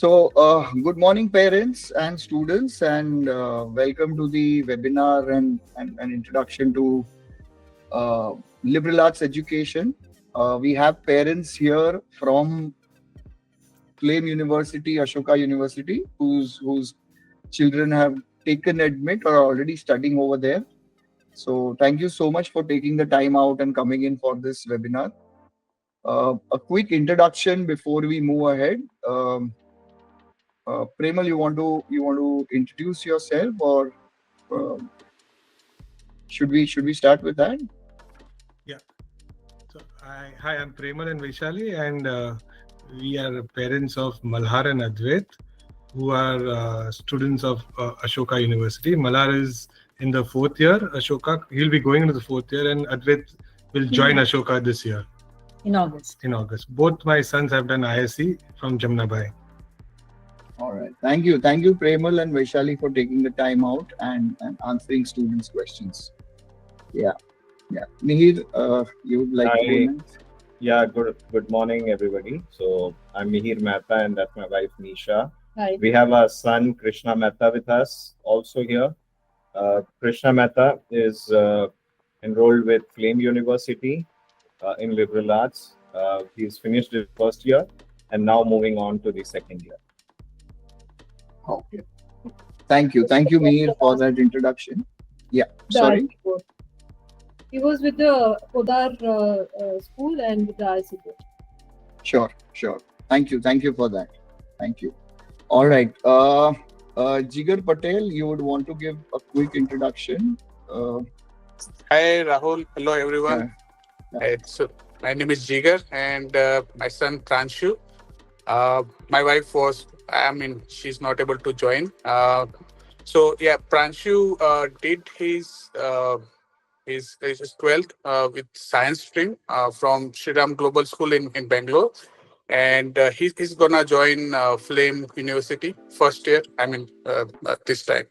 Good morning, parents and students, and welcome to the webinar and an introduction to uh, liberal arts education. We have parents here from Flame University, Ashoka University, whose children have taken admit or are already studying over there. So, thank you so much for taking the time out and coming in for this webinar. A quick introduction before we move ahead. Premal, you want to introduce yourself, or uh, should we start with that? Yeah. Hi, I'm Premal and Vaishali, and we are parents of Malhar and Advait, who are students of Ashoka University. Malhar is in the fourth year. Ashoka, he'll be going into the fourth year, and Advait will join Ashoka this year. In August. Both my sons have done ISC from Jamnabai. All right. Thank you, Premal and Vaishali, for taking the time out and answering students' questions. Yeah. Mihir, you would like to comment? Yeah, good morning, everybody. So I'm Mihir Mehta, and that's my wife, Nisha. Hi. We have our son, Krishna Mehta, with us also here. Krishna Mehta is enrolled with Flame University in liberal arts. He's finished his first year and now moving on to the second year. Okay. Thank you, Mihir, for that introduction. Yeah, sorry. He was with the Podar school and with the IC board. Sure. Thank you for that. Thank you. All right. Jigar Patel, you would want to give a quick introduction. Hi, Rahul. Hello, everyone. My name is Jigar, and my son Pranshu. My wife she's not able to join. Pranshu did his 12th with science stream from Shriram Global School in Bangalore. And he's gonna join Flame University first year, this time.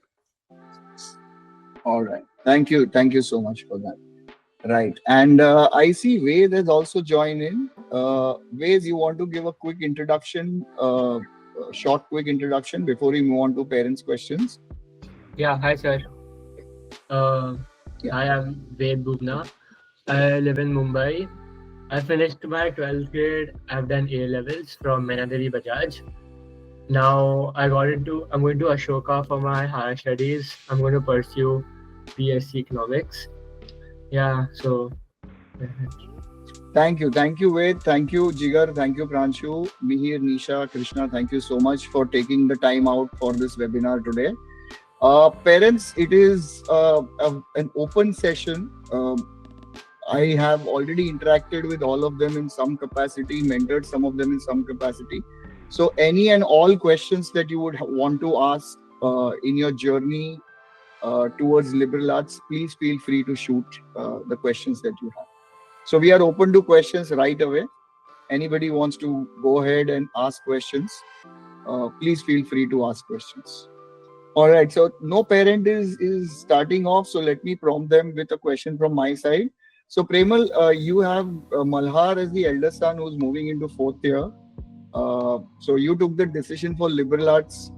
All right. Thank you so much for that. Right. And I see Ved has also joined in. Ved, you want to give a quick introduction, short quick introduction before we move on to parents' questions? Yeah, hi sir. I am Ved Bubna. I live in Mumbai. I finished my 12th grade. I've done A-levels from Menadari Bajaj. Now I'm going to Ashoka for my higher studies. I'm going to pursue BSc Economics. Yeah, so. Thank you, Ved. Thank you, Jigar. Thank you, Pranshu, Mihir, Nisha, Krishna. Thank you so much for taking the time out for this webinar today. Parents, it is an open session. I have already interacted with all of them in some capacity, mentored some of them in some capacity. So any and all questions that you would want to ask in your journey towards liberal arts, please feel free to shoot the questions that you have. So we are open to questions right away. Anybody wants to go ahead and ask questions, please feel free to ask questions. All right, so no parent is starting off, so let me prompt them with a question from my side. So Premal, you have Malhar as the elder son who's moving into fourth year. So you took the decision for liberal arts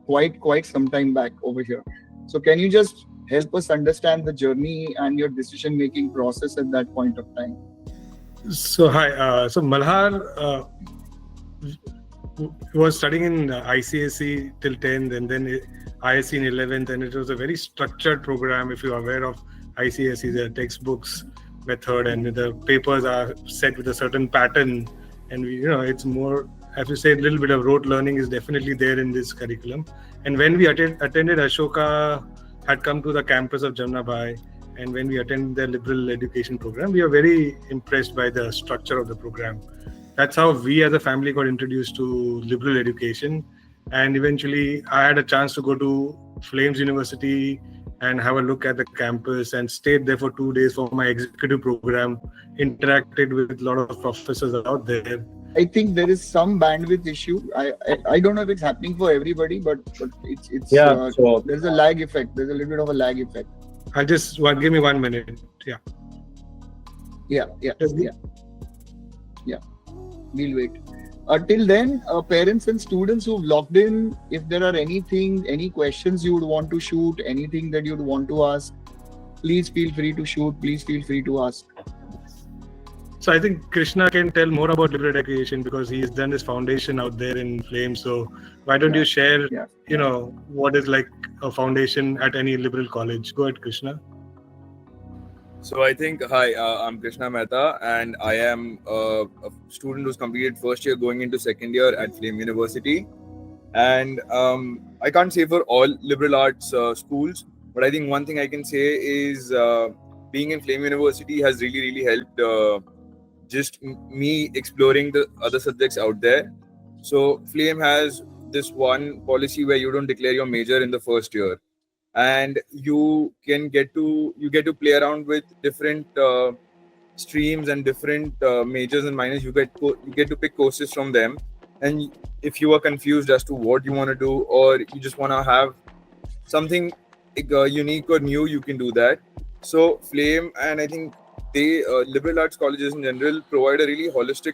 quite some time back over here. So can you just help us understand the journey and your decision-making process at that point of time? So hi, so Malhar was studying in ICSE till 10th and then ISC in 11th, and it was a very structured program. If you are aware of ICSE, the textbooks method and the papers are set with a certain pattern, and it's more, I have to say, a little bit of rote learning is definitely there in this curriculum. And when we attended Ashoka, had come to the campus of Jamnabai, and when we attended the liberal education program, we were very impressed by the structure of the program. That's how we as a family got introduced to liberal education. And eventually I had a chance to go to Flames University and have a look at the campus, and stayed there for 2 days for my executive program, interacted with a lot of professors out there. I think there is some bandwidth issue. I don't know if it's happening for everybody, but it's so there's a lag effect. There's a little bit of a lag effect. I'll just give me 1 minute. Yeah. We'll wait. Till then, parents and students who've logged in, if there are any questions you would want to shoot, anything that you'd want to ask, please feel free to shoot. Please feel free to ask. So I think Krishna can tell more about liberal education because he's done his foundation out there in Flame. So why don't you share, what is like a foundation at any liberal college? Go ahead, Krishna. So I think, hi, I'm Krishna Mehta, and I am a student who's completed first year going into second year at Flame University. And I can't say for all liberal arts schools, but I think one thing I can say is being in Flame University has really, really helped just me exploring the other subjects out there. So Flame has this one policy where you don't declare your major in the first year, and you get to play around with different streams and different majors and minors. You get to pick courses from them, and if you are confused as to what you want to do, or you just want to have something unique or new, you can do that. So Flame, and I think they liberal arts colleges in general provide a really holistic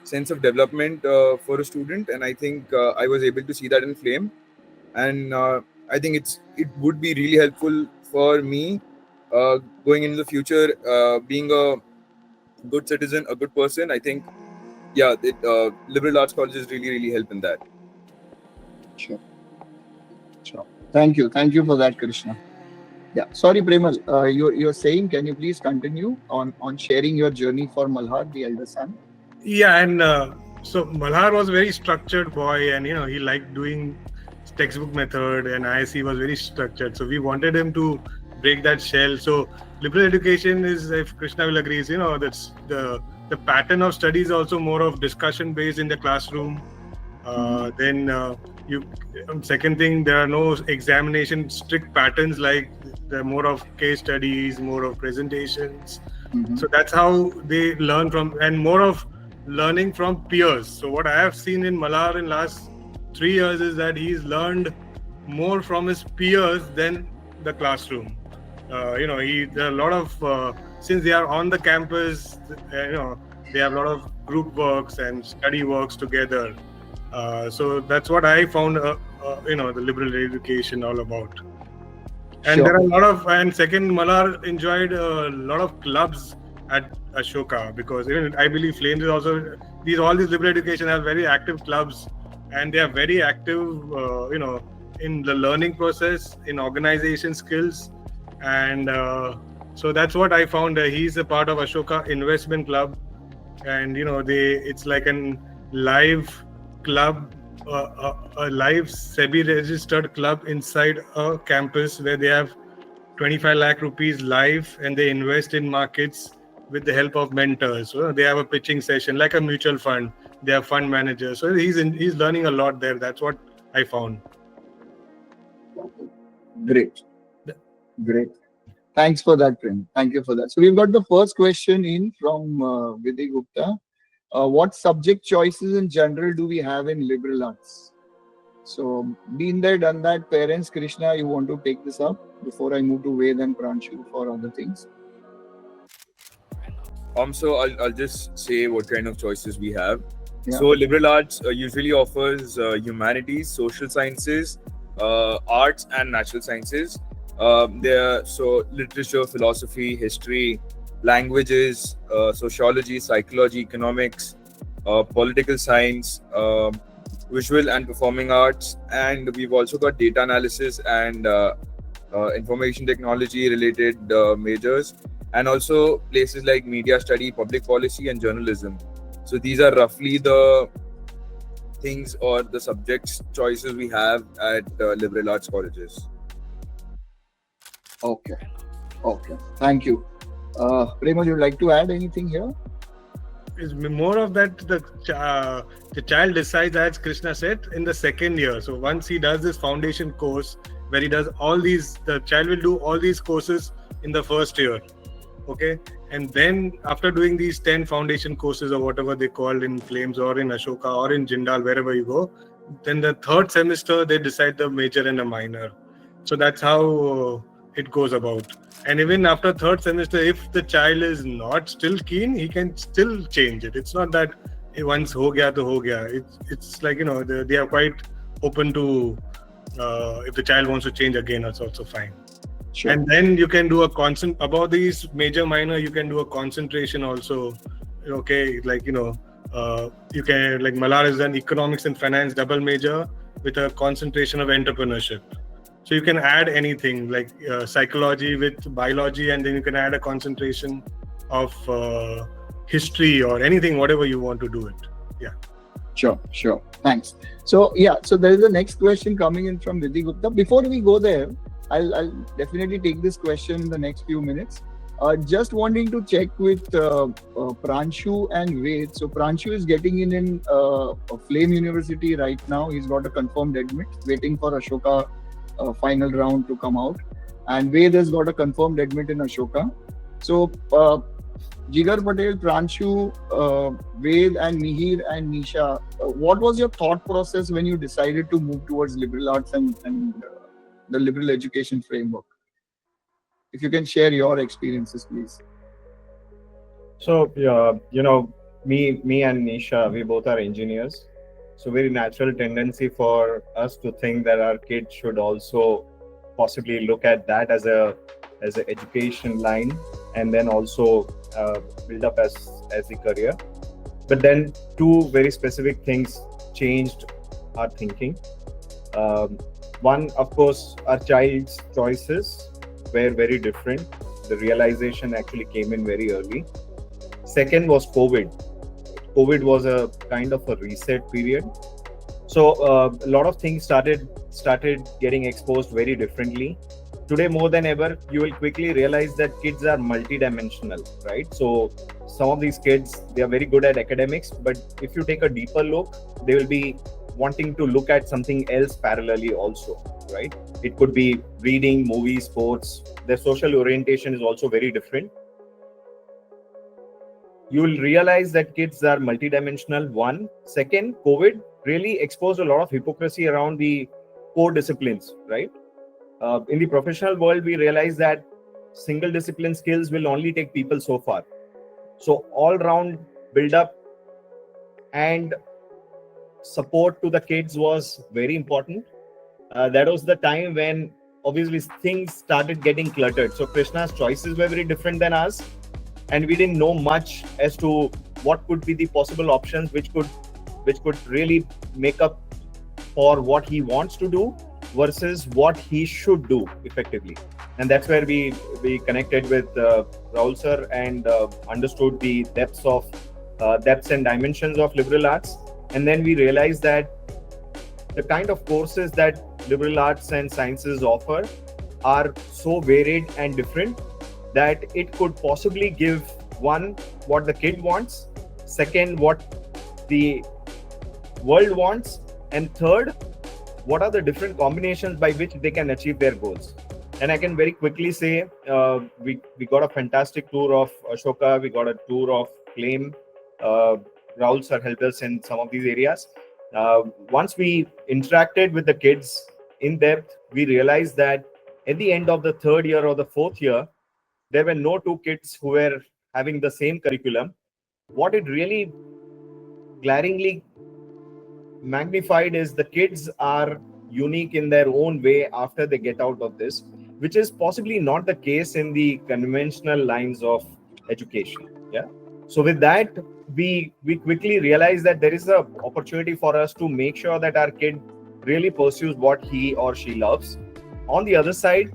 sense of development for a student, and I think I was able to see that in Flame. And I think it would be really helpful for me going into the future, being a good citizen, a good person. I think, liberal arts colleges really help in that. Sure. Thank you for that, Krishna. Yeah, sorry, Premal. You're saying, can you please continue on sharing your journey for Malhar, the elder son? Yeah, and so Malhar was a very structured boy, and he liked doing textbook method, and ISC was very structured. So we wanted him to break that shell. So liberal education is, if Krishna will agree, that's the pattern of study is also more of discussion based in the classroom. Second thing, there are no examination strict patterns, like they're more of case studies, more of presentations. So that's how they learn from, and more of learning from peers. So what I have seen in Malhar in last 3 years is that he's learned more from his peers than the classroom. There are a lot of since they are on the campus, they have a lot of group works and study works together. So that's what I found, the liberal education all about. And there are a lot of, and second, Malhar enjoyed a lot of clubs at Ashoka, because even I believe Flames is also, all these liberal education have very active clubs, and they are very active, in the learning process, in organization skills. And so that's what I found. He's a part of Ashoka Investment Club, and it's like a live club, a live SEBI registered club inside a campus where they have 25 lakh rupees live, and they invest in markets with the help of mentors. So they have a pitching session like a mutual fund. They have fund managers. So he's learning a lot there. That's what I found. Great. Thanks for that, Prem. Thank you for that. So we've got the first question in from Vidhi Gupta. What subject choices in general do we have in liberal arts? So, been there, done that. Parents, Krishna, you want to take this up before I move to Ved and Pranshu for other things? So I'll just say what kind of choices we have. Yeah. So liberal arts usually offers humanities, social sciences, arts, and natural sciences. So literature, philosophy, history, languages, sociology, psychology, economics, political science, visual and performing arts, and we've also got data analysis and information technology related majors, and also places like media study, public policy, and journalism. So these are roughly the things or the subjects choices we have at liberal arts colleges. Okay. Thank you. Prema, you'd like to add anything here? It's more of that the child decides, as Krishna said, in the second year. So once he does this foundation course where he does all these, the child will do all these courses in the first year. Okay, and then after doing these 10 foundation courses or whatever they call in Flames or in Ashoka or in Jindal, wherever you go, then the third semester they decide the major and a minor. So that's how it goes about. And even after third semester, if the child is not still keen, he can still change it. It's not that once ho gaya to ho gaya. It's like, they are quite open to if the child wants to change again, it's also fine. Sure. And then you can do about these major minor, you can do a concentration also. Okay, like, you can, like Malar has done economics and finance double major with a concentration of entrepreneurship. So you can add anything like psychology with biology, and then you can add a concentration of history or anything, whatever you want to do it. Yeah. Sure. Thanks. So there is the next question coming in from Vidhi Gupta. Before we go there, I'll definitely take this question in the next few minutes. Just wanting to check with Pranshu and Ved. So Pranshu is getting in Flame University right now. He's got a confirmed admit, waiting for Ashoka final round to come out. And Ved has got a confirmed admit in Ashoka. So Jigar Patel, Pranshu, Ved and Mihir and Nisha, what was your thought process when you decided to move towards liberal arts and the liberal education framework? If you can share your experiences, please. So, me and Nisha, we both are engineers. So very natural tendency for us to think that our kids should also possibly look at that as an education line, and then also build up as a career. But then two very specific things changed our thinking. One, of course, our child's choices were very different. The realization actually came in very early. Second was COVID. COVID was a kind of a reset period. So a lot of things started getting exposed very differently. Today, more than ever, you will quickly realize that kids are multidimensional, right? So some of these kids, they are very good at academics, but if you take a deeper look, they will be wanting to look at something else parallelly also, right? It could be reading, movies, sports. Their social orientation is also very different. You will realize that kids are multidimensional. One. Second, COVID really exposed a lot of hypocrisy around the core disciplines, right? In the professional world, we realize that single discipline skills will only take people so far. So all-round build-up and support to the kids was very important. That was the time when obviously things started getting cluttered. So Krishna's choices were very different than ours, and we didn't know much as to what could be the possible options which could really make up for what he wants to do versus what he should do effectively. And that's where we connected with Rahul sir and understood the depths and dimensions of liberal arts. And then we realized that the kind of courses that liberal arts and sciences offer are so varied and different that it could possibly give, one, what the kid wants, second, what the world wants, and third, what are the different combinations by which they can achieve their goals. And I can very quickly say we got a fantastic tour of Ashoka, we got a tour of Flame. Rahul sir helped us in some of these areas. Once we interacted with the kids in depth, we realized that at the end of the third year or the fourth year, there were no two kids who were having the same curriculum. What it really glaringly magnified is the kids are unique in their own way after they get out of this, which is possibly not the case in the conventional lines of education. Yeah. So with that, we quickly realized that there is an opportunity for us to make sure that our kid really pursues what he or she loves. On the other side,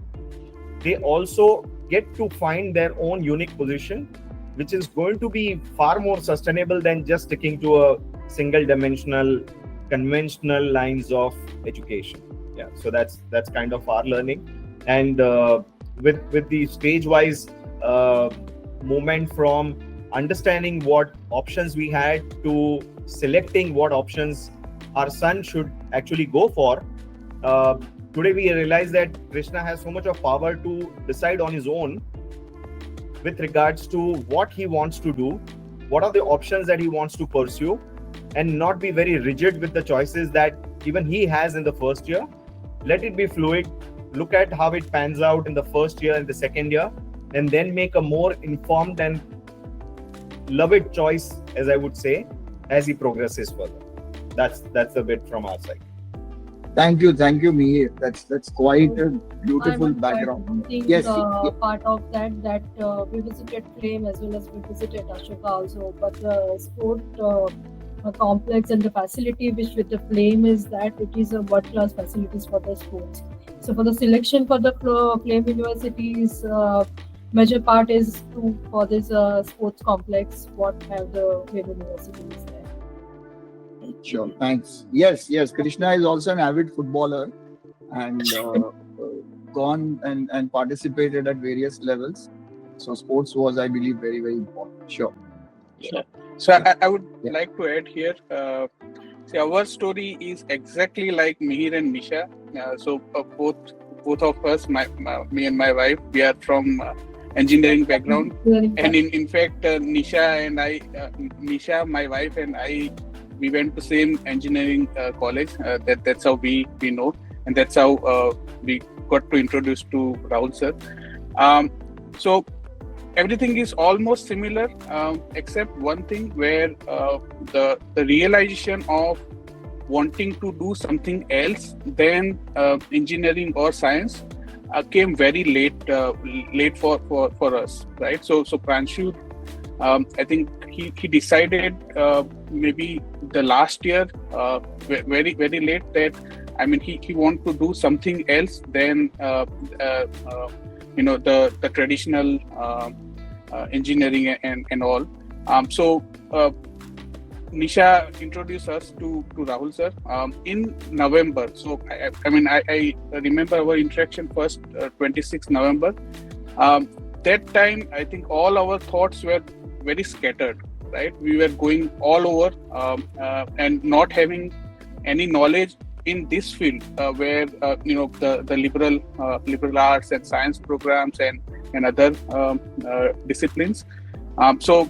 they also get to find their own unique position, which is going to be far more sustainable than just sticking to a single dimensional conventional lines of education. Yeah, so that's kind of our learning. And with the stage wise movement from understanding what options we had to selecting what options our son should actually go for, today we realize that Krishna has so much of power to decide on his own with regards to what he wants to do, what are the options that he wants to pursue, and not be very rigid with the choices that even he has in the first year. Let it be fluid. Look at how it pans out in the first year and the second year, and then make a more informed and loved choice, as I would say, as he progresses further. That's a bit from our side. Thank you, Mihir. That's quite a beautiful background. One thing, Yes, part of that we visited Flame as well as we visited Ashoka also. But the sport complex and the facility which with the Flame is that it is a world-class facilities for the sports. So for the selection for the Flame University's major part is for this sports complex. What have the Flame universities there? sure. Thanks. Yes. Krishna is also an avid footballer and gone and participated at various levels. So sports was, I believe, very, very important. Sure. So I would like to add here. See, our story is exactly like Mihir and Nisha. So both of us, me and my wife, we are from engineering background, and in fact, Nisha, my wife, and I, we went to same engineering college. That's how we know, and that's how we got to introduce to Rahul sir. So everything is almost similar, except one thing where the realization of wanting to do something else than engineering or science came very late for us, right? So Pranshu, I think he decided maybe the last year, very very late, that I mean he wanted to do something else than the traditional engineering and all. So Nisha introduced us to Rahul sir in November. So I remember our interaction first 26 November. That time I think all our thoughts were very scattered, right? We were going all over and not having any knowledge in this field where the liberal arts and science programs and other disciplines. So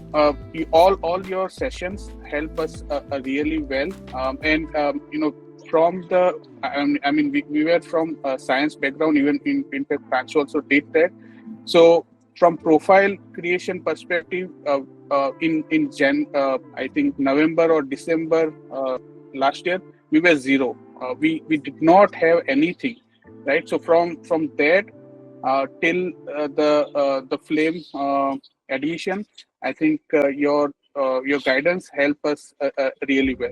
all your sessions help us really well, and from the we were from science background, even in fact Pranshu also did that. So from profile creation perspective, in I think November or December last year, we were zero. We did not have anything, right? So from that till the Flame admission, I think your guidance helped us really well,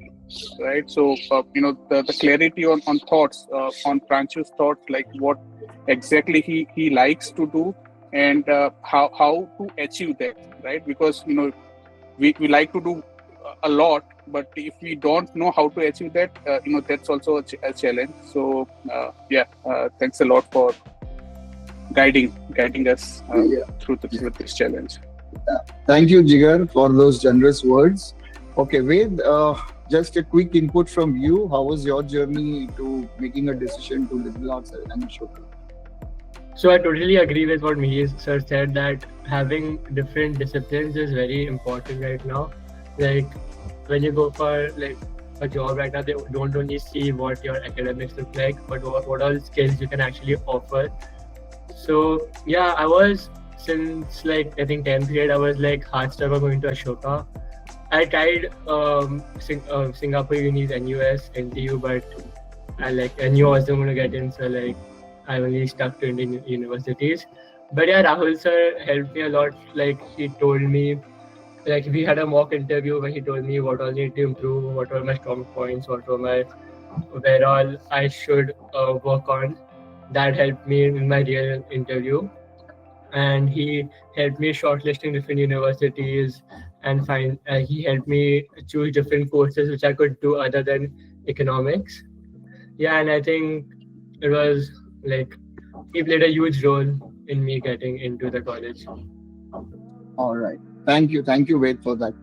right? So the clarity on thoughts, on Pranshu's thoughts, like what exactly he likes to do and how to achieve that, right? Because we like to do a lot, but if we don't know how to achieve that, that's also a challenge. So thanks a lot for guiding us through this challenge. Thank you, Jigar, for those generous words. Okay, Ved, just a quick input from you. How was your journey to making a decision to liberal arts and Ashoka? So I totally agree with what Mihir sir said, that having different disciplines is very important right now. Like when you go for like a job right now, they don't only see what your academics look like, but what all skills you can actually offer. So yeah, I was since like I think 10th grade, I was like hard stuck on going to Ashoka. I tried Singapore Uni's NUS, NTU, but I knew I wasn't going to get in, so like I only stuck to Indian universities. But yeah, Rahul sir helped me a lot. Like he told me, like we had a mock interview where he told me what all need to improve, what were my strong points, where all I should work on. That helped me in my real interview, and he helped me shortlisting different universities and he helped me choose different courses which I could do other than economics. Yeah, and I think it was like he played a huge role in me getting into the college. All right. Thank you, Ved, for that.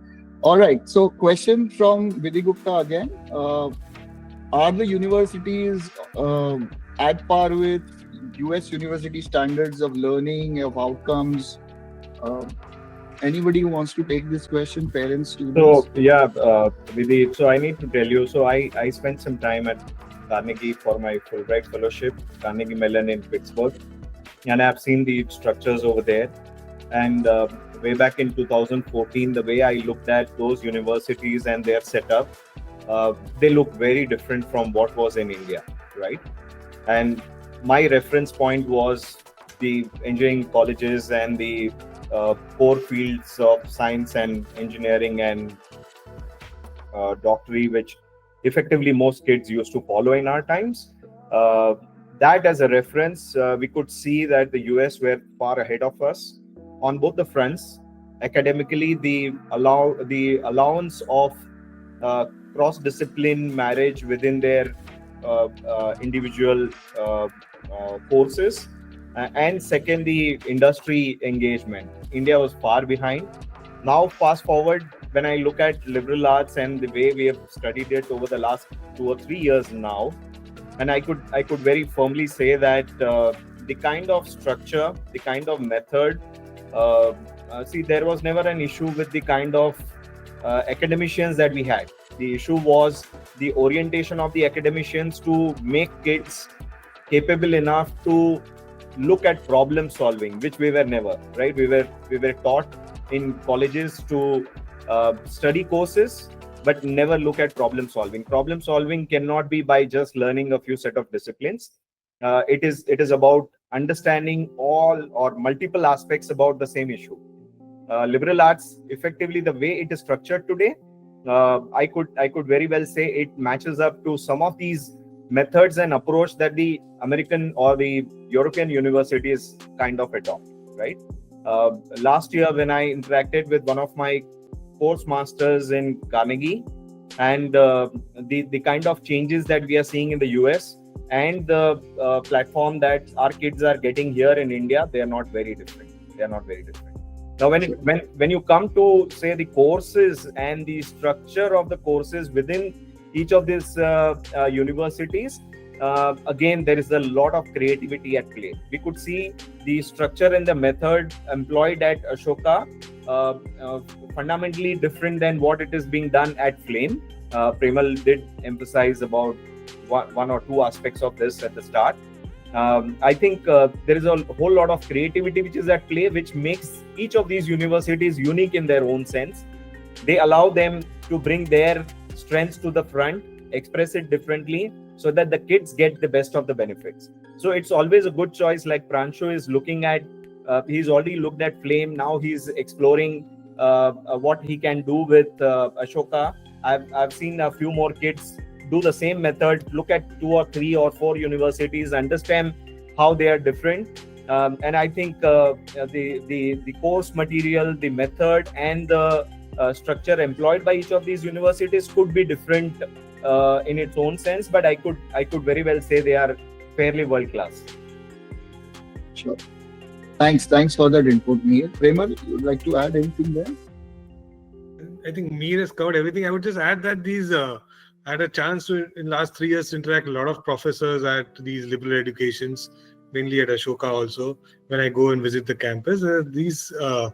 All right. So, question from Vidhi Gupta again. Are the universities at par with US university standards of learning, of outcomes? Anybody who wants to take this question, parents, students? So yeah, Vidhi. So I need to tell you. So I spent some time at Carnegie for my Fulbright fellowship, Carnegie Mellon in Pittsburgh, and I've seen the structures over there. And way back in 2014, the way I looked at those universities and their setup, they look very different from what was in India, right? And my reference point was the engineering colleges and the core fields of science and engineering and doctorate, which effectively most kids used to follow in our times. That as a reference, we could see that the US were far ahead of us on both the fronts. Academically, the allowance of cross-discipline marriage within their individual courses, and second, the industry engagement. India was far behind. Now, fast forward, when I look at liberal arts and the way we have studied it over the last 2 or 3 years now, and I could very firmly say that the kind of structure, the kind of method, see, there was never an issue with the kind of academicians that we had. The issue was the orientation of the academicians to make kids capable enough to look at problem solving, which we were never, right? We were taught in colleges to study courses, but never look at problem solving. Problem solving cannot be by just learning a few set of disciplines. It is about understanding all or multiple aspects about the same issue. Liberal arts, effectively, the way it is structured today, I could very well say it matches up to some of these methods and approach that the American or the European universities kind of adopt, right? Last year, when I interacted with one of my course masters in Carnegie, and the kind of changes that we are seeing in the US and the platform that our kids are getting here in India, they are not very different. They are not very different. Now, when you come to say the courses and the structure of the courses within each of these universities, again, there is a lot of creativity at play. We could see the structure and the method employed at Ashoka fundamentally different than what it is being done at Flame. Premal did emphasize about one or two aspects of this at the start. I think there is a whole lot of creativity which is at play, which makes each of these universities unique in their own sense. They allow them to bring their strengths to the front, express it differently, so that the kids get the best of the benefits. So it's always a good choice. Like Pranshu is looking at, he's already looked at Flame. Now he's exploring what he can do with Ashoka. I've seen a few more kids do the same method, look at 2 or 3 or 4 universities, understand how they are different. And I think the course material, the method, and the structure employed by each of these universities could be different in its own sense, but I could very well say they are fairly world class. Sure. Thanks for that input, Mir. Premal, you would like to add anything there? I think Mir has covered everything. I would just add that these I had a chance to, in last 3 years, interact with a lot of professors at these liberal educations, mainly at Ashoka also. When I go and visit the campus, these are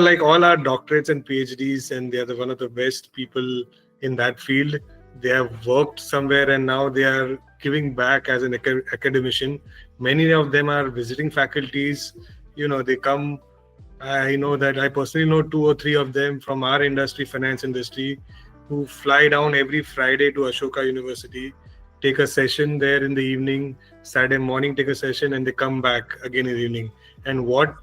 like all our doctorates and PhDs, and they are one of the best people in that field. They have worked somewhere and now they are giving back as an academician. Many of them are visiting faculties. They come. I know that I personally know 2 or 3 of them from our industry, finance industry, who fly down every Friday to Ashoka University, take a session there in the evening, Saturday morning take a session, and they come back again in the evening. And what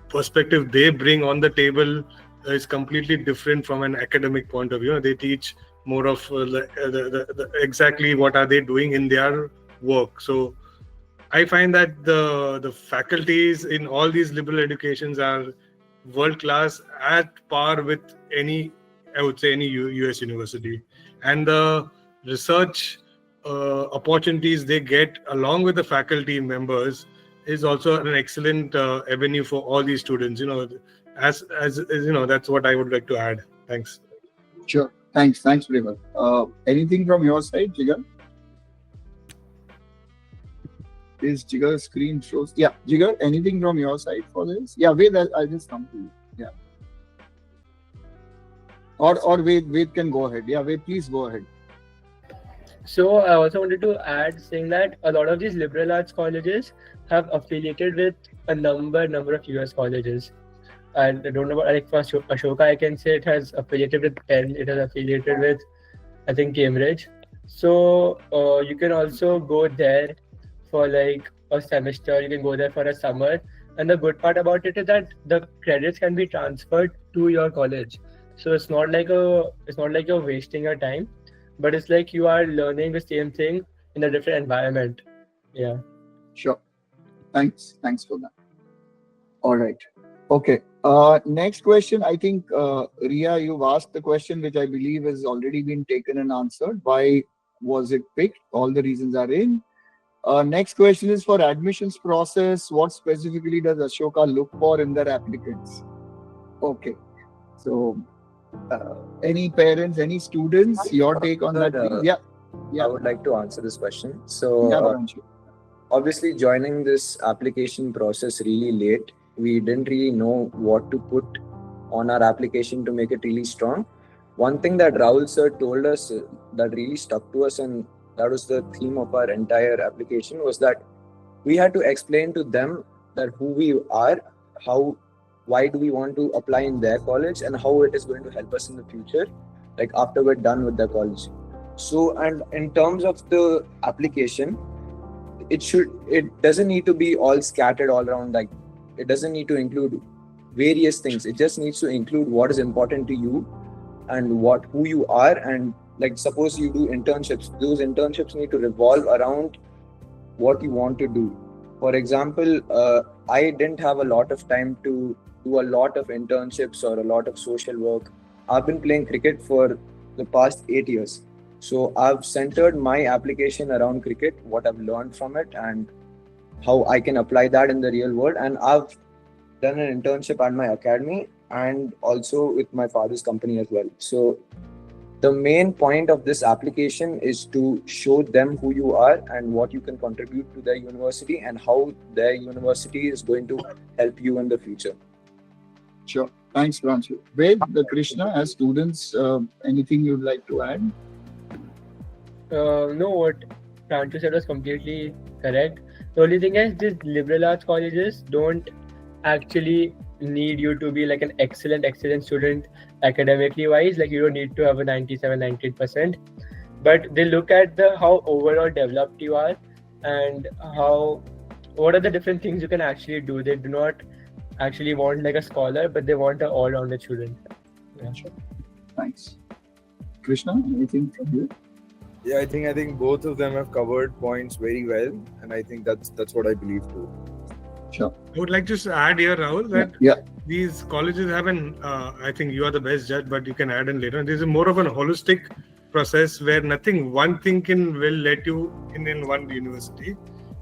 perspective they bring on the table is completely different from an academic point of view. They teach more of exactly what are they doing in their work. So I find that the faculties in all these liberal educations are world class, at par with any US university. And the research opportunities they get along with the faculty members is also an excellent avenue for all these students. As that's what I would like to add. Thanks. Sure. Thanks, Premal. Anything from your side, Jigar? Is Jigar's screen shows? Yeah, Jigar, anything from your side for this? Yeah, wait, I'll just come to you. Yeah. Or Ved can go ahead. Yeah, Ved, please go ahead. So I also wanted to add, saying that a lot of these liberal arts colleges have affiliated with a number of US colleges. I don't know about like for Ashoka, I can say it has affiliated with Penn, it has affiliated with I think Cambridge. So you can also go there for like a semester. You can go there for a summer. And the good part about it is that the credits can be transferred to your college. So it's not like you're wasting your time, but it's like you are learning the same thing in a different environment. Yeah. Sure. Thanks for that. All right. Okay. Next question. I think Ria, you've asked the question which I believe has already been taken and answered. Why was it picked? All the reasons are in. Next question is for admissions process. What specifically does Ashoka look for in their applicants? Okay. So, any parents, any students, your take on that, please? Yeah. I would like to answer this question. Yeah, So, Pranshu. obviously, joining this application process really late, we didn't really know what to put on our application to make it really strong. One thing that Rahul sir told us that really stuck to us, and that was the theme of our entire application, was that we had to explain to them that who we are, why do we want to apply in their college, and how it is going to help us in the future, like after we're done with the college. So, and in terms of the application, it doesn't need to be all scattered all around. Like, it doesn't need to include various things. It just needs to include what is important to you and who you are. And like, suppose you do internships, those internships need to revolve around what you want to do. For example, I didn't have a lot of time to do a lot of internships or a lot of social work. I've been playing cricket for the past 8 years. So I've centered my application around cricket, what I've learned from it, and how I can apply that in the real world. And I've done an internship at my academy and also with my father's company as well. So the main point of this application is to show them who you are and what you can contribute to their university and how their university is going to help you in the future. Sure. Thanks, Pranshu. Ved, Krishna, as students, anything you'd like to add? No, what Pranchu said was completely correct. The only thing is, these liberal arts colleges don't actually need you to be like an excellent student academically wise. Like, you don't need to have a 97, 98%. But they look at how overall developed you are and what are the different things you can actually do. They do not actually want like a scholar, but they want an all-rounded student. Yeah, sure. Thanks. Krishna, anything from you? Yeah, I think both of them have covered points very well, and I think that's what I believe too. Sure. I would like to add here, Rahul, that these colleges have I think you are the best judge, but you can add in later. This is more of a holistic process where one thing will let you in one university.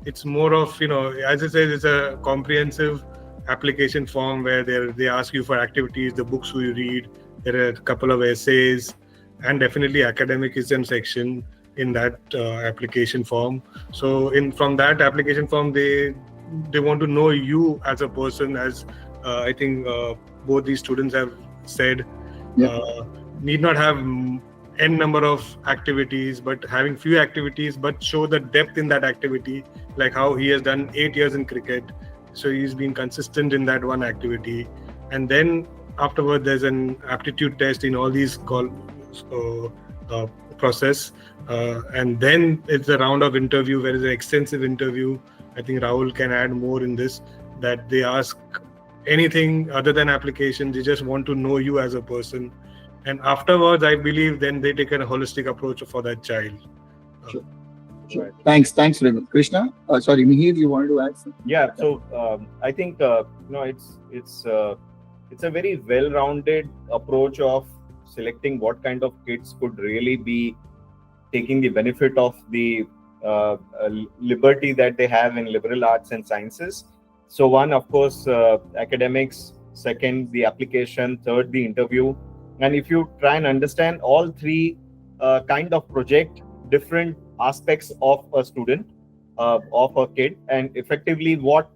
It's more of, as I said, it's a comprehensive application form where they ask you for activities, the books you read, there are a couple of essays, and definitely academicism section in that application form. So from that application form, they want to know you as a person, as I think both these students have said. Need not have n number of activities, but having few activities, but show the depth in that activity, like how he has done 8 years in cricket, so he's been consistent in that one activity. And then afterward, there's an aptitude test in all these process, and then it's a round of interview where it's an extensive interview. I think Rahul can add more in this, that they ask anything other than application. They just want to know you as a person, and afterwards, I believe then they take a holistic approach for that child. Sure. Right. Thanks, Raymond. Krishna, sorry, Mihir, you wanted to add something? Yeah. So I think it's a very well-rounded approach of selecting what kind of kids could really be taking the benefit of the liberty that they have in liberal arts and sciences. So one, of course, academics. Second, the application. Third, the interview. And if you try and understand all three kind of project different aspects of a student, of a kid, and effectively what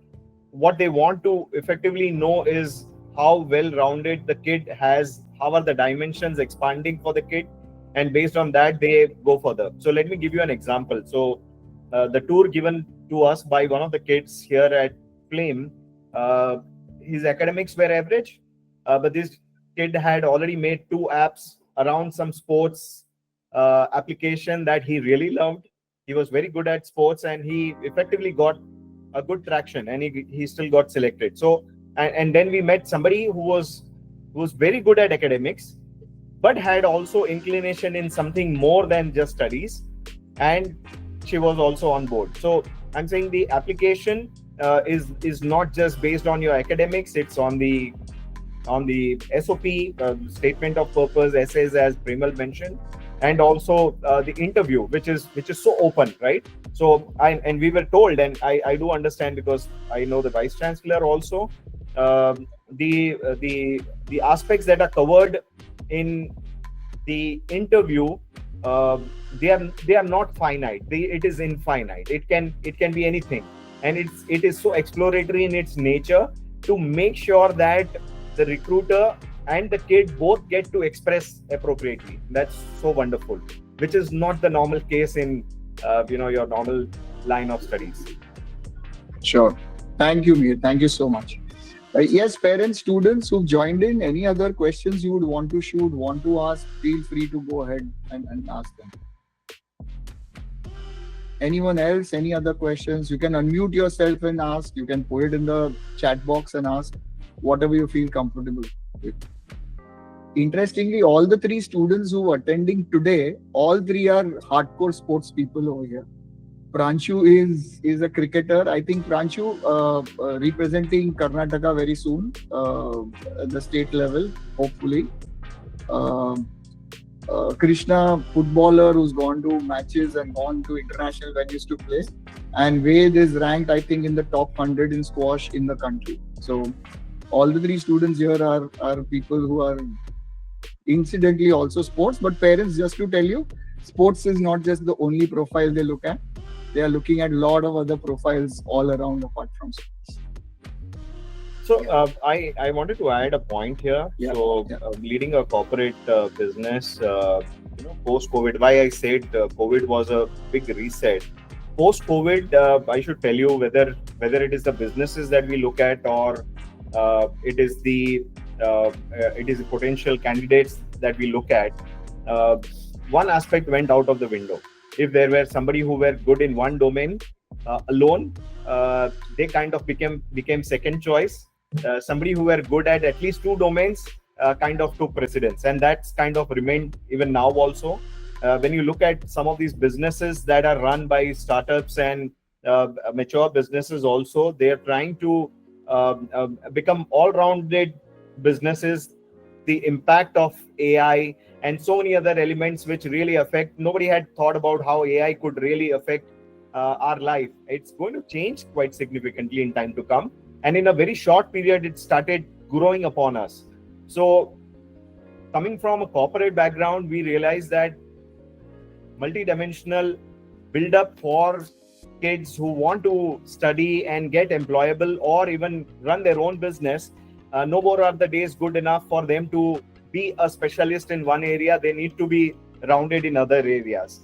they want to effectively know is how well-rounded the kid has, how are the dimensions expanding for the kid, and based on that they go further. So let me give you an example. So the tour given to us by one of the kids here at FLAME, his academics were average, but this kid had already made 2 apps around some sports application that he really loved. He was very good at sports, and he effectively got a good traction, and he still got selected. So and then we met somebody who was very good at academics, but had also inclination in something more than just studies, and she was also on board. So I'm saying the application is not just based on your academics; it's on the SOP, statement of purpose, essays, as Premal mentioned, and also the interview, which is so open, right? So and we were told, and I do understand because I know the vice chancellor also. The aspects that are covered in the interview, they are not finite. It is infinite. It can be anything, and it is so exploratory in its nature to make sure that the recruiter and the kid both get to express appropriately. That's so wonderful, which is not the normal case in your normal line of studies. Sure. Thank you, Mir. Thank you so much. Yes, parents, students who've joined in, any other questions you would want to shoot, want to ask, feel free to go ahead and ask them. Anyone else, any other questions? You can unmute yourself and ask. You can put it in the chat box and ask whatever you feel comfortable with. Interestingly, all the 3 students who are attending today, all 3 are hardcore sports people over here. Pranshu is a cricketer. I think Pranshu representing Karnataka very soon at the state level, hopefully. Krishna, footballer who's gone to matches and gone to international venues to play. And Ved is ranked, I think, in the top 100 in squash in the country. So all the 3 students here are people who are incidentally also sports. But parents, just to tell you, sports is not just the only profile they look at. They are looking at a lot of other profiles all around apart from sports. So I wanted to add a point here. Yeah. So leading a corporate business, post-COVID, why I said COVID was a big reset. Post-COVID, I should tell you whether it is the businesses that we look at or it is the potential candidates that we look at. One aspect went out of the window. If there were somebody who were good in one domain alone, they kind of became second choice. Somebody who were good at least 2 domains kind of took precedence, and that's kind of remained even now also. When you look at some of these businesses that are run by startups and mature businesses also, they are trying to become all-rounded businesses. The impact of AI and so many other elements which really affect. Nobody had thought about how AI could really affect our life. It's going to change quite significantly in time to come. And in a very short period, it started growing upon us. So coming from a corporate background, we realized that multidimensional build-up for kids who want to study and get employable or even run their own business, no more are the days good enough for them to be a specialist in one area. They need to be rounded in other areas.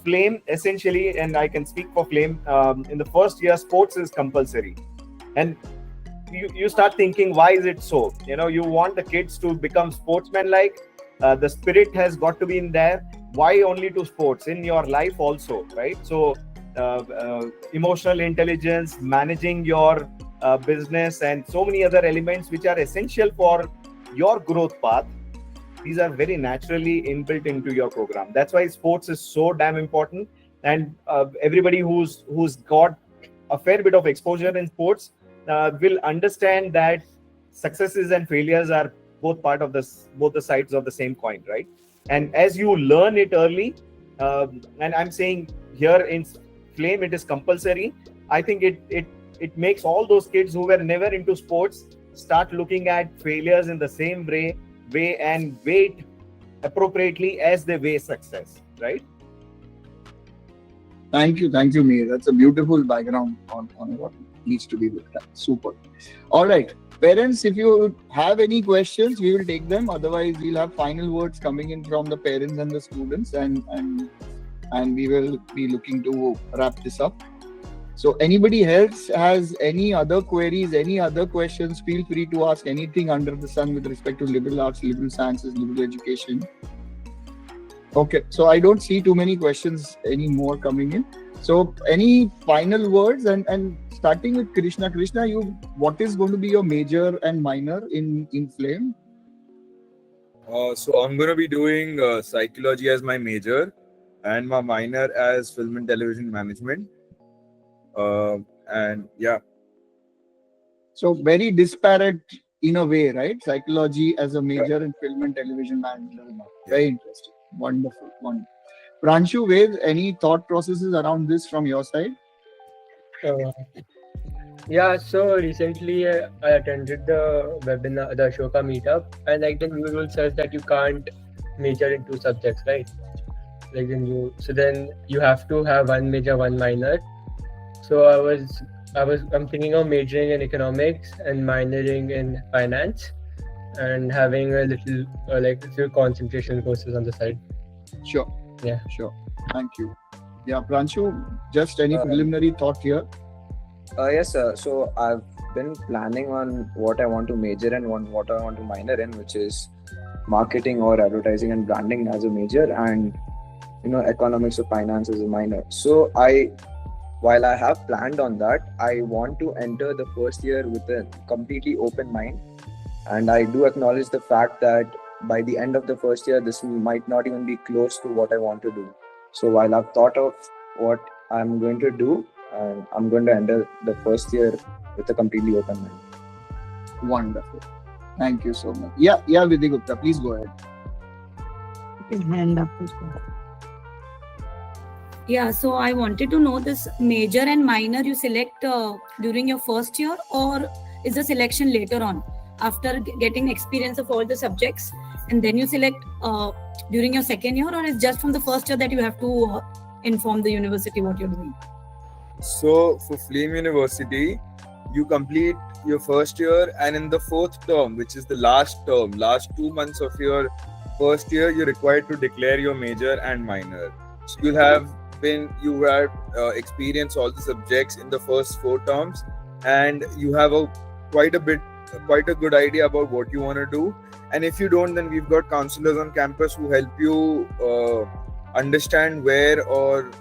Flame, essentially, and I can speak for Flame, in the first year, sports is compulsory. And you start thinking, why is it so? You want the kids to become sportsmen-like. The spirit has got to be in there. Why only to sports? In your life also, right? So emotional intelligence, managing your business, and so many other elements which are essential for your growth path, these are very naturally inbuilt into your program. That's why sports is so damn important. And everybody who's got a fair bit of exposure in sports will understand that successes and failures are both part of both the sides of the same coin, right? And as you learn it early, and I'm saying here in Flame it is compulsory, I think it makes all those kids who were never into sports start looking at failures in the same way and weight appropriately as they weigh success, right? Thank you, Mir. That's a beautiful background on what needs to be looked at. Super. All right, parents, if you have any questions, we will take them. Otherwise, we'll have final words coming in from the parents and the students, and we will be looking to wrap this up. So anybody else has any other queries, any other questions, feel free to ask anything under the sun with respect to liberal arts, liberal sciences, liberal education. Okay, so I don't see too many questions anymore coming in. So any final words, and starting with Krishna. Krishna, what is going to be your major and minor in Flame? So I'm going to be doing psychology as my major and my minor as film and television management. And yeah. So very disparate in a way, right? Psychology as a major and film and television management. Very interesting. Wonderful. Wonderful. Pranshu, Ved, any thought processes around this from your side? Yeah, so recently I attended the webinar, the Ashoka meetup, and like the new rule says that you can't major in 2 subjects, right? Like so then you have to have 1 major, 1 minor. So I'm thinking of majoring in economics and minoring in finance, and having a little like a few concentration courses on the side. Sure. Yeah. Sure. Thank you. Yeah, Pranshu, just any preliminary thought here? Yes, sir. So I've been planning on what I want to major and what I want to minor in, which is marketing or advertising and branding as a major, and economics or finance as a minor. So while I have planned on that, I want to enter the first year with a completely open mind, and I do acknowledge the fact that by the end of the first year, this might not even be close to what I want to do. So while I've thought of what I'm going to do, and I'm going to enter the first year with a completely open mind. Wonderful. Thank you so much. Yeah, Vidhi Gupta, please go ahead. Hand up. Yeah, so I wanted to know, this major and minor you select during your first year, or is the selection later on after getting experience of all the subjects, and then you select during your second year, or is just from the first year that you have to inform the university what you're doing? So for Flame University, you complete your first year, and in the 4th term, which is the last term, last 2 months of your first year, you're required to declare your major and minor. So you have experienced all the subjects in the first 4 terms, and you have quite a good idea about what you want to do. And if you don't, then we've got counselors on campus who help you understand where or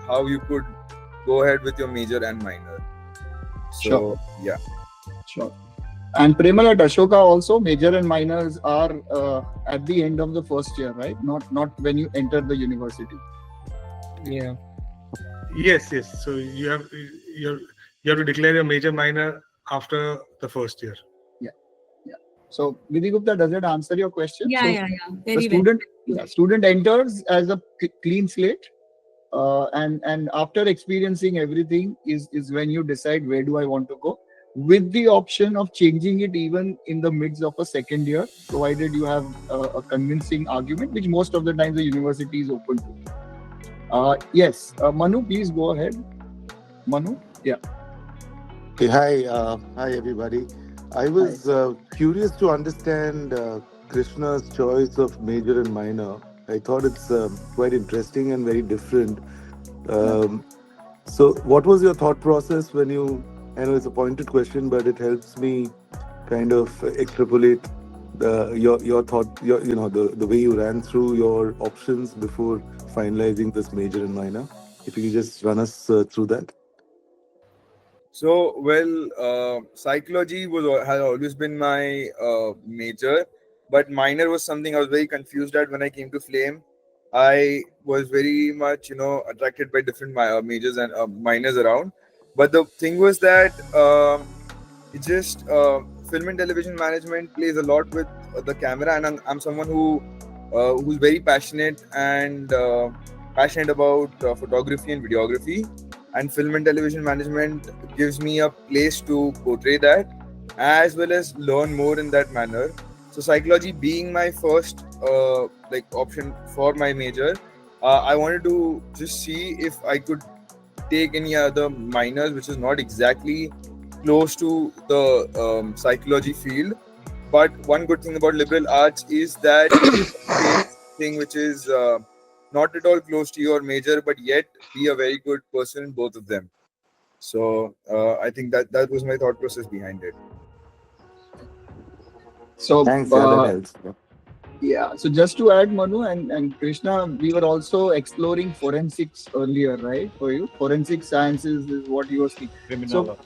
how you could go ahead with your major and minor. So, sure. Yeah. Sure. And Premal, at Ashoka also, major and minors are at the end of the first year, right? Not when you enter the university. Yeah. Yes. So you have to declare your major minor after the first year. Yeah. So Vidhi Gupta, does it answer your question? Yeah. Very the student enters as a clean slate. And after experiencing everything is when you decide where do I want to go, with the option of changing it even in the midst of a second year, provided you have a convincing argument, which most of the time the university is open to. Yes, Manu, please go ahead. Manu, yeah. Okay, hi everybody. I was curious to understand Krishna's choice of major and minor. I thought it's quite interesting and very different. So what was your thought process when you, I know it's a pointed question, but it helps me kind of extrapolate your thought, the way you ran through your options before finalizing this major and minor. If you could just run us through that. So, psychology has always been my major, but minor was something I was very confused at when I came to Flame. I was very much, attracted by different majors and minors around. But the thing was that film and television management plays a lot with the camera, and I'm someone who's very passionate about photography and videography. And film and television management gives me a place to portray that, as well as learn more in that manner. So psychology being my first option for my major, I wanted to just see if I could take any other minors which is not exactly close to the psychology field. But one good thing about liberal arts is that thing which is not at all close to your major, but yet be a very good person in both of them. So I think that was my thought process behind it. So Thanks, yeah, that helps. yeah, so just to add, Manu and Krishna, we were also exploring forensics earlier, right? For you, forensic sciences is what you were speaking. Criminology.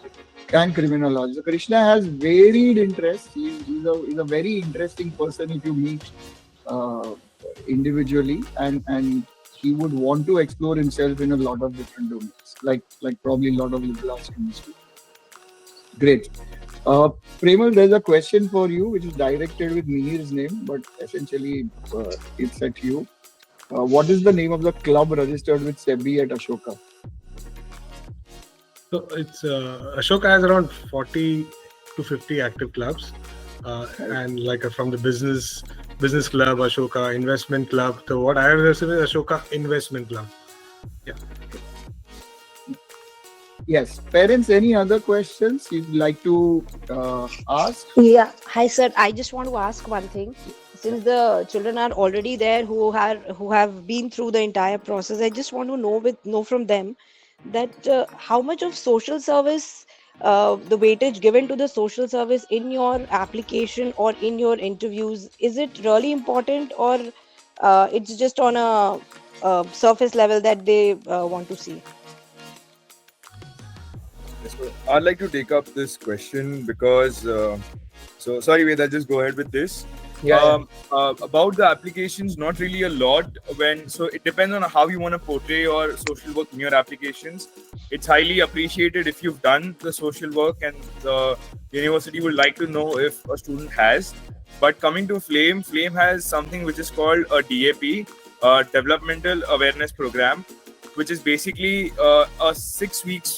And criminology. So Krishna has varied interests. He's a very interesting person if you meet individually, and he would want to explore himself in a lot of different domains, like probably a lot of liberal arts students too. Great. Premal, there's a question for you which is directed with Mihir's name, but essentially it's at you. What is the name of the club registered with SEBI at Ashoka? So it's Ashoka has around 40 to 50 active clubs, and like from the business club, Ashoka investment club. So what I have received is Ashoka investment club. Yeah. Yes, parents, any other questions you'd like to ask? Yeah, hi sir. I just want to ask one thing. Since the children are already there who have been through the entire process, I just want to know from them that how much of social service, the weightage given to the social service in your application or in your interviews, is it really important, or it's just on a surface level that they want to see? So I'd like to take up this question because, so sorry, Ved, I'll just go ahead with this. Yeah. About the applications, not really a lot. So it depends on how you want to portray your social work in your applications. It's highly appreciated if you've done the social work, and the university would like to know if a student has. But coming to FLAME has something which is called a DAP, Developmental Awareness Program, which is basically a 6 weeks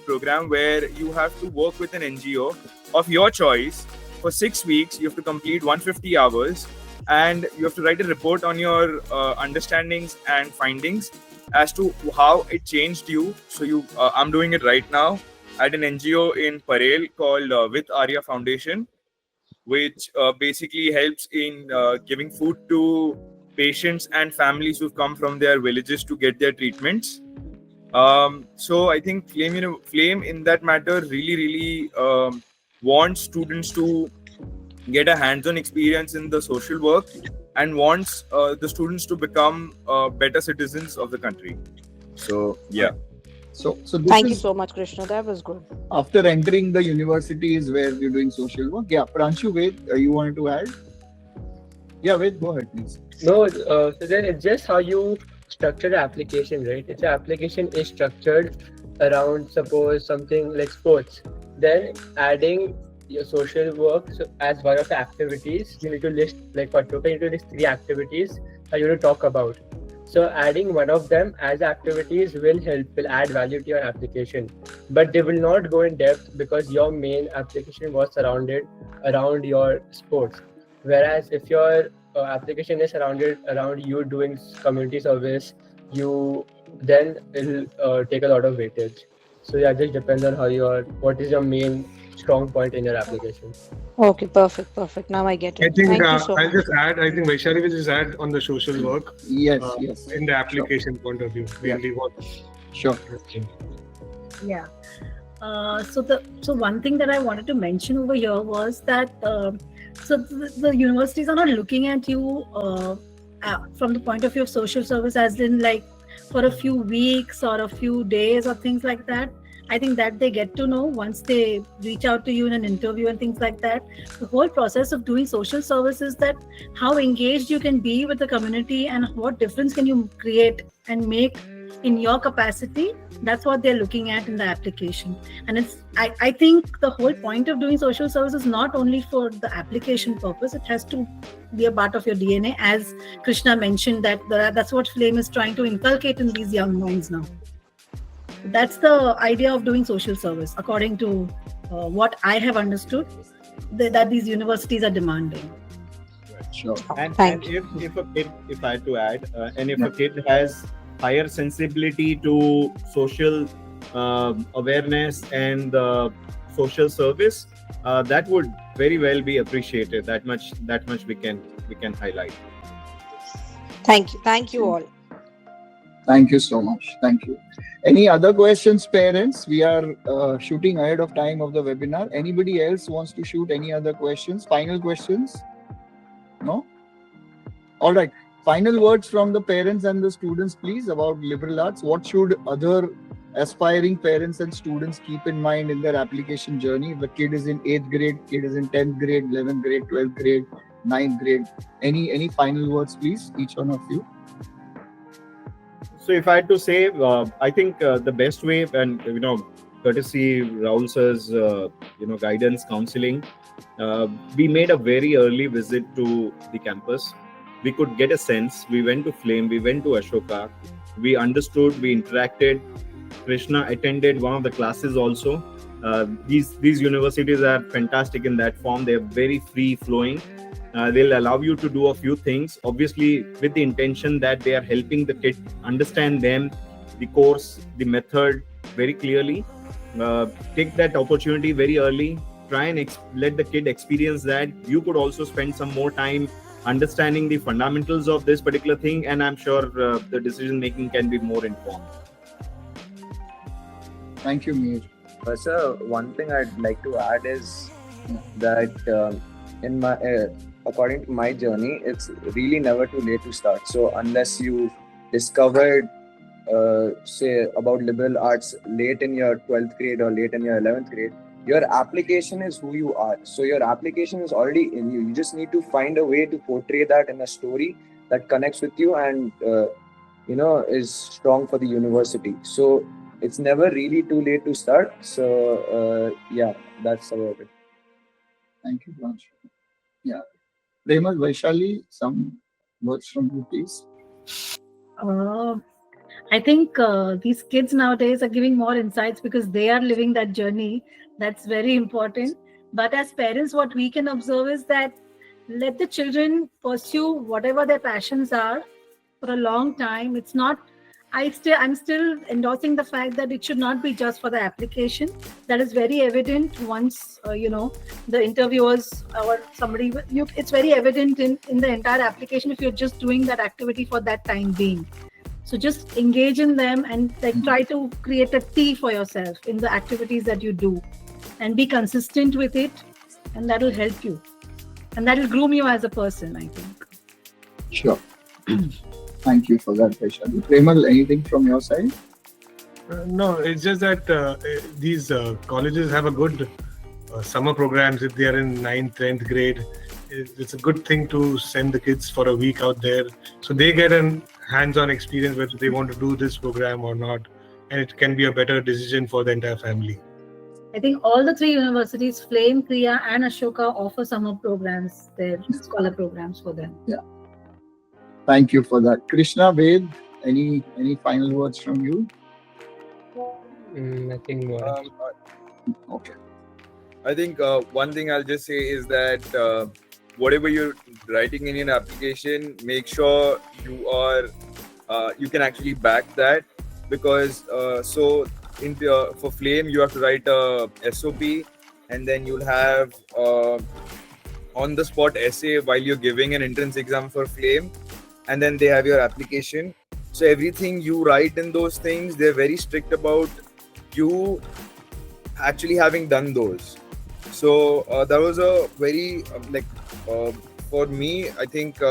program where you have to work with an NGO of your choice for 6 weeks. You have to complete 150 hours, and you have to write a report on your understandings and findings as to how it changed you. So I'm doing it right now at an NGO in Parel called With Arya Foundation, which basically helps in giving food to patients and families who've come from their villages to get their treatments. So I think FLAME in that matter really wants students to get a hands-on experience in the social work, and wants the students to become better citizens of the country. So yeah. So this Thank you is so much, Krishna. That was good. after entering the universities where you're doing social work. Yeah, Pranshu, Ved, you wanted to add? Yeah, Ved, go ahead, please. No, so then it's just how you structure the application, right? If the application is structured around, suppose, something like sports, then adding your social work as one of the activities, you need to list, like for Ashoka, you need to list 3 activities that you want to talk about. So adding one of them as activities will add value to your application, but they will not go in depth because your main application was surrounded around your sports. Whereas if your application is surrounded around you doing community service, then it'll take a lot of weightage. So yeah, it just depends on what is your main strong point in your application. Okay, perfect. Now I get it. I think Thank you so I'll much. just add. I think Vaishali will just add on the social work. Yes. In the application point of view, mainly what. Sure. Yeah. So one thing that I wanted to mention over here was that so the universities are not looking at you from the point of view of social service, as in like for a few weeks or a few days or things like that. I think that they get to know once they reach out to you in an interview and things like that. The whole process of doing social service is that how engaged you can be with the community and what difference can you create and make in your capacity. That's what they're looking at in the application. And I think the whole point of doing social service is not only for the application purpose, it has to be a part of your DNA, as Krishna mentioned, that's what FLAME is trying to inculcate in these young minds now. That's the idea of doing social service, according to what I have understood, that these universities are demanding. Sure. And if a kid, if I had to add, and if a kid has higher sensibility to social awareness and social service, that would very well be appreciated. That much we can highlight. Thank you all. Thank you so much. Thank you. Any other questions, parents? We are shooting ahead of time of the webinar. Anybody else wants to shoot any other questions? Final questions? No? All right. Final words from the parents and the students, please, about liberal arts. What should other aspiring parents and students keep in mind in their application journey? If the kid is in 8th grade, kid is in 10th grade, 11th grade, 12th grade, 9th grade. Any final words, please, each one of you? So if I had to say, I think the best way, and courtesy Rahul sir's guidance, counseling, we made a very early visit to the campus. We could get a sense. We went to Flame, we went to Ashoka, we understood, we interacted. Krishna attended one of the classes also. These universities are fantastic in that form. They're very free flowing. They'll allow you to do a few things, obviously with the intention that they are helping the kid understand them, the course, the method very clearly. Take that opportunity very early. Try and let the kid experience that. You could also spend some more time understanding the fundamentals of this particular thing, and I'm sure the decision making can be more informed. Thank you, Mir. Sir, one thing I'd like to add is that in my according to my journey, it's really never too late to start. So unless you discovered say about liberal arts late in your 12th grade or late in your 11th grade, your application is who you are. So your application is already in you. You just need to find a way to portray that in a story that connects with you and is strong for the university. So it's never really too late to start. So that's about it. Thank you, Raj. Yeah. Premal, Vaishali, some words from you, please. I think these kids nowadays are giving more insights because they are living that journey. That's very important. But as parents, what we can observe is that let the children pursue whatever their passions are for a long time. It's not. I'm still endorsing the fact that it should not be just for the application. That is very evident once the interviewers or somebody. It's very evident in the entire application if you're just doing that activity for that time being. So just engage in them and try to create a T for yourself in the activities that you do, and be consistent with it, and that will help you, and that will groom you as a person, I think. Sure. Thank you for that, Vaishali. Premal, anything from your side? No, it's just that these colleges have a good summer programs. If they are in 9th, 10th grade, it's a good thing to send the kids for a week out there, so they get an hands-on experience whether they want to do this program or not, and it can be a better decision for the entire family. I think all the three universities, Flame, Kriya, and Ashoka, offer summer programs, their scholar programs for them. Yeah. Thank you for that. Krishna, Ved, any final words from you? Nothing more. Okay. I think one thing I'll just say is that whatever you're writing in your application, make sure you can actually back that, because for Flame you have to write a SOP, and then you'll have on the spot essay while you're giving an entrance exam for Flame, and then they have your application. So everything you write in those things, they're very strict about you actually having done those. So that was a very for me, I think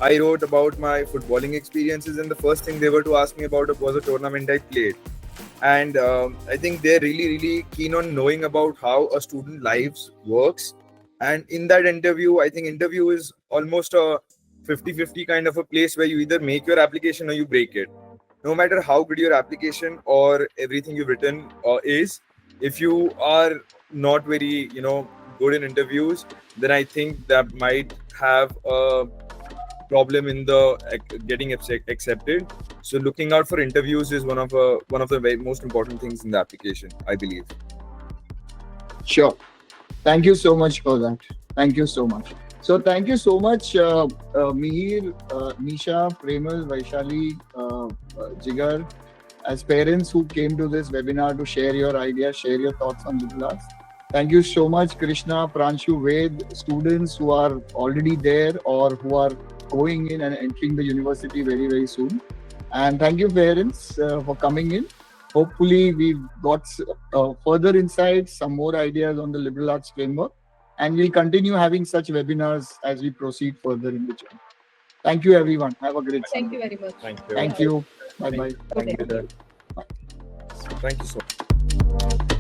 I wrote about my footballing experiences, and the first thing they were to ask me about was a tournament I played. And I think they're really, really keen on knowing about how a student lives works. And in that interview, I think interview is almost a 50-50 kind of a place where you either make your application or you break it. No matter how good your application or everything you've written is, if you are not very good in interviews, then I think that might have a problem in the getting accepted. So looking out for interviews is one of the very most important things in the application, I believe. Sure. Thank you so much for that. Thank you so much. So thank you so much, Mihir, Nisha, Premal, Vaishali, Jigar, as parents who came to this webinar to share your ideas, share your thoughts on liberal arts. Thank you so much, Krishna, Pranshu, Ved, students who are already there or who are going in and entering the university very, very soon. And thank you, parents, for coming in. Hopefully, we've got further insights, some more ideas on the liberal arts framework, and we'll continue having such webinars as we proceed further in the journey. Thank you, everyone. Have a great Thank Sunday. you very much. Thank you. Thank you. Bye bye. Thank you, sir. Thank you so much.